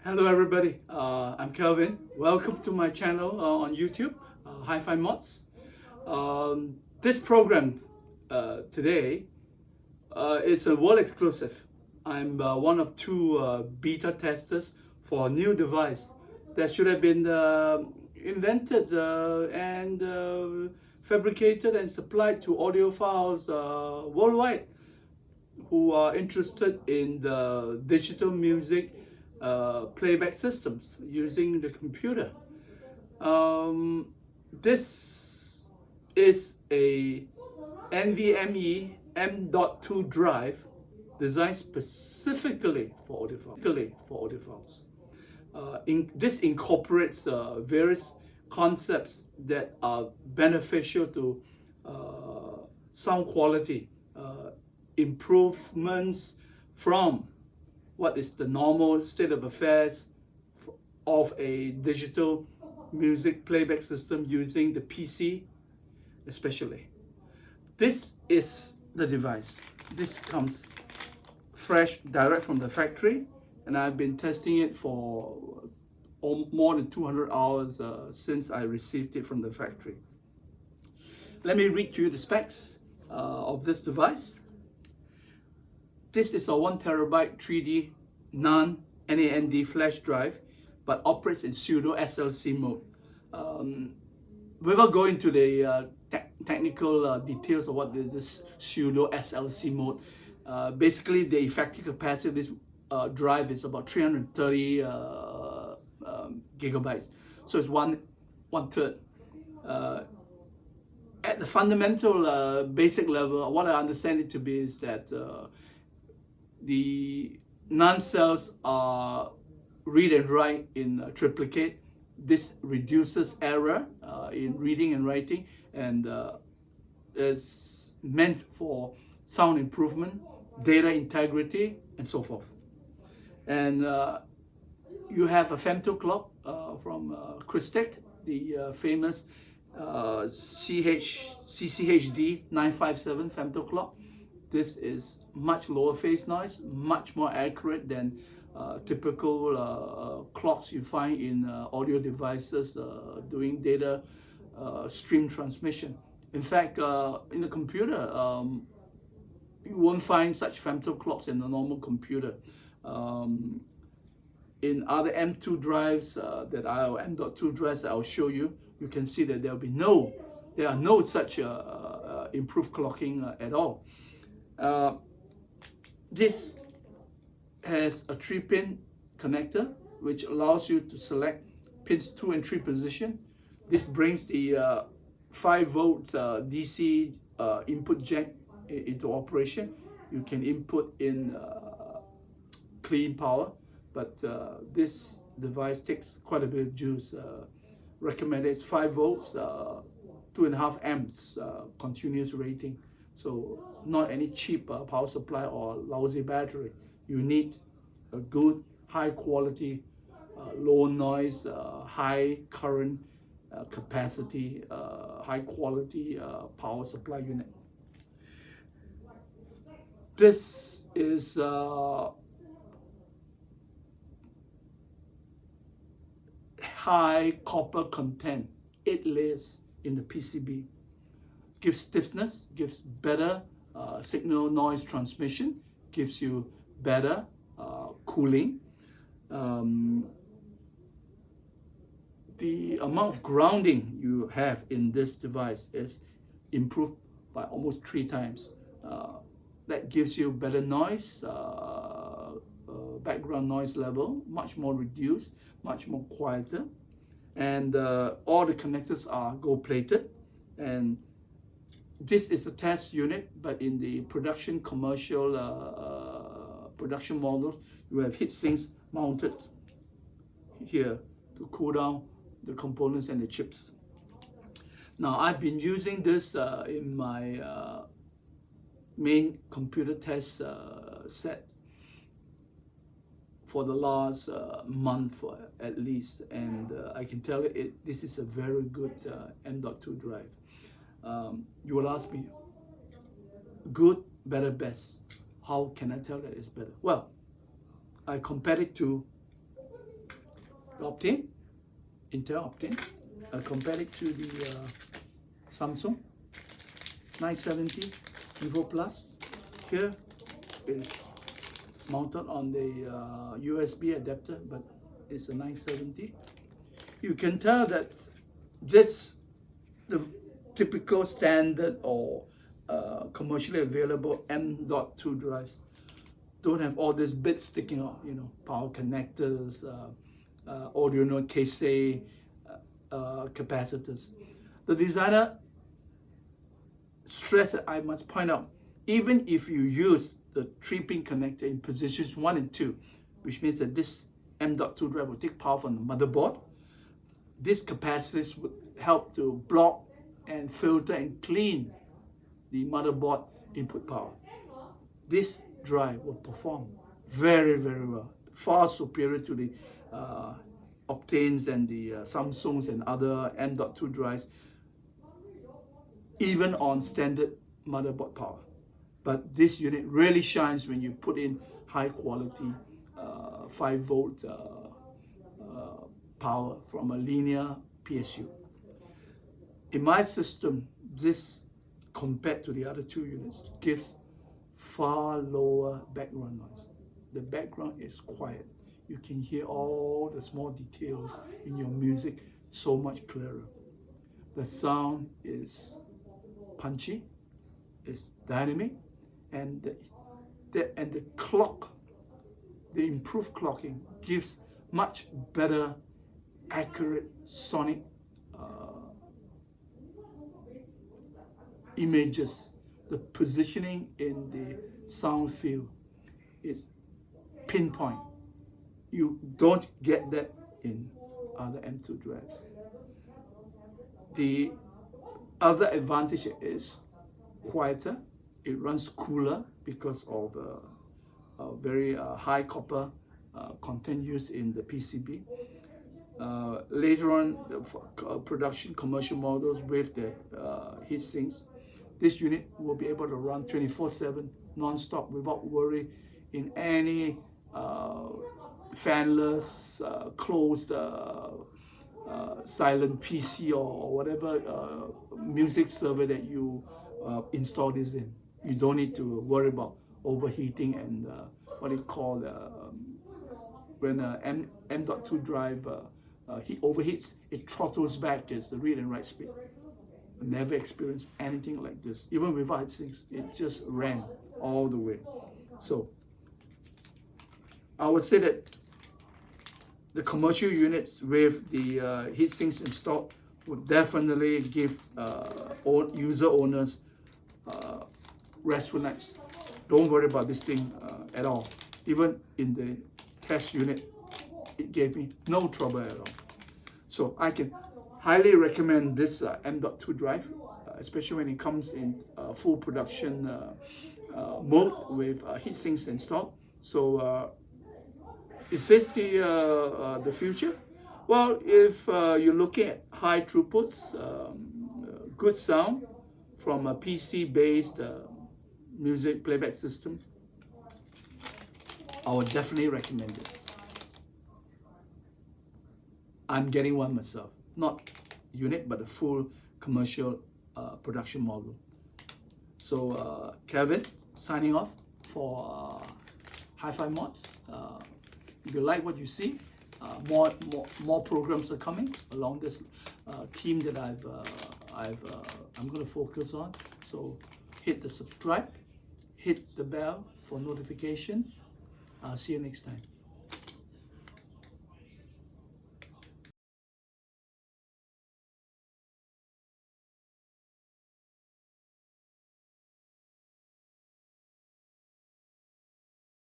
Hello everybody, I'm Kelvin. Welcome to my channel on YouTube, Hi-Fi Mods. This program today is a world exclusive. I'm one of two beta testers for a new device that should have been invented and fabricated and supplied to audiophiles worldwide who are interested in the digital music playback systems using the computer. This is a NVMe M.2 drive designed specifically for audiophiles. This incorporates various concepts that are beneficial to sound quality, improvements from what is the normal state of affairs of a digital music playback system using the PC especially. This is the device. This comes fresh direct from the factory, and I've been testing it for more than 200 hours since I received it from the factory. Let me read to you the specs of this device. This is a 1 terabyte 3D non-NAND flash drive, but operates in pseudo SLC mode. Without going to the technical details of what this pseudo SLC mode, basically the effective capacity of this drive is about 330 gigabytes. So it's one third. At the fundamental basic level, what I understand it to be is that the non-cells are read and write in triplicate. This reduces error in reading and writing, and it's meant for sound improvement, data integrity, and so forth. And you have a femto clock from Christech, the famous CCHD 957 femto clock. This is much lower phase noise, much more accurate than typical clocks you find in audio devices doing data stream transmission. In fact, in the computer, you won't find such femto clocks in a normal computer. In other M2 drives M.2 drives that I'll show you, you can see that there are no such improved clocking at all. This has a 3-pin connector which allows you to select pins 2 and 3 position. This brings the 5 volt DC input jack into operation. You can input in clean power, but this device takes quite a bit of juice. Recommended is 5 volts, 2.5 amps continuous rating. So not any cheap power supply or lousy battery. You need a good, high quality, low noise, high current capacity, high quality power supply unit. This is high copper content, 8 layers in the PCB. Gives stiffness, gives better signal noise transmission, gives you better cooling. The amount of grounding you have in this device is improved by almost 3 times. That gives you better noise, background noise level, much more reduced, much more quieter. And all the connectors are gold plated. And this is a test unit, but in the production commercial production models, you have heat sinks mounted here to cool down the components and the chips. Now, I've been using this in my main computer test set for the last month at least, and I can tell you this is a very good M.2 drive. You will ask me, good, better, best. How can I tell that it's better? Well, I compared it to the Optane, Intel Optane. Compare it to the Samsung 970 Evo Plus. Here is mounted on the USB adapter, but it's a 970. You can tell that this, the typical standard or commercially available M.2 drives don't have all these bits sticking out, you know, power connectors, audio node case, capacitors. The designer stressed that I must point out, even if you use the 3-pin connector in positions 1 and 2, which means that this M.2 drive will take power from the motherboard, these capacitors would help to block and filter and clean the motherboard input power. This drive will perform very, very well, far superior to the Optanes and the Samsungs and other M.2 drives, even on standard motherboard power. But this unit really shines when you put in high quality 5-volt power from a linear PSU. In my system, this, compared to the other 2 units, gives far lower background noise. The background is quiet. You can hear all the small details in your music so much clearer. The sound is punchy, it's dynamic, and the clock, the improved clocking gives much better, accurate sonic images. The positioning in the sound field is pinpoint. You don't get that in other M.2 drives. The other advantage is quieter. It runs cooler because of the very high copper content used in the PCB. Later on, the production commercial models with the heat sinks, this unit will be able to run 24/7 non-stop without worry in any fanless, closed, silent PC or whatever music server that you install this in. You don't need to worry about overheating and what you call when M.2 drive overheats, it throttles back its read and write speed. I never experienced anything like this. Even without heat sinks, it just ran all the way. So I would say that the commercial units with the heat sinks installed would definitely give user owners restful nights. Don't worry about this thing at all. Even in the test unit, it gave me no trouble at all. So I can highly recommend this M.2 drive, especially when it comes in full production mode with heat sinks installed. So is this the future? Well, if you're looking at high throughputs, good sound from a PC-based music playback system, I would definitely recommend this. I'm getting one myself, not unit, but a full commercial production model. So Kevin, signing off for Hi-Fi Mods. If you like what you see, more programs are coming along this theme that I'm going to focus on. So hit the subscribe, hit the bell for notification. See you next time.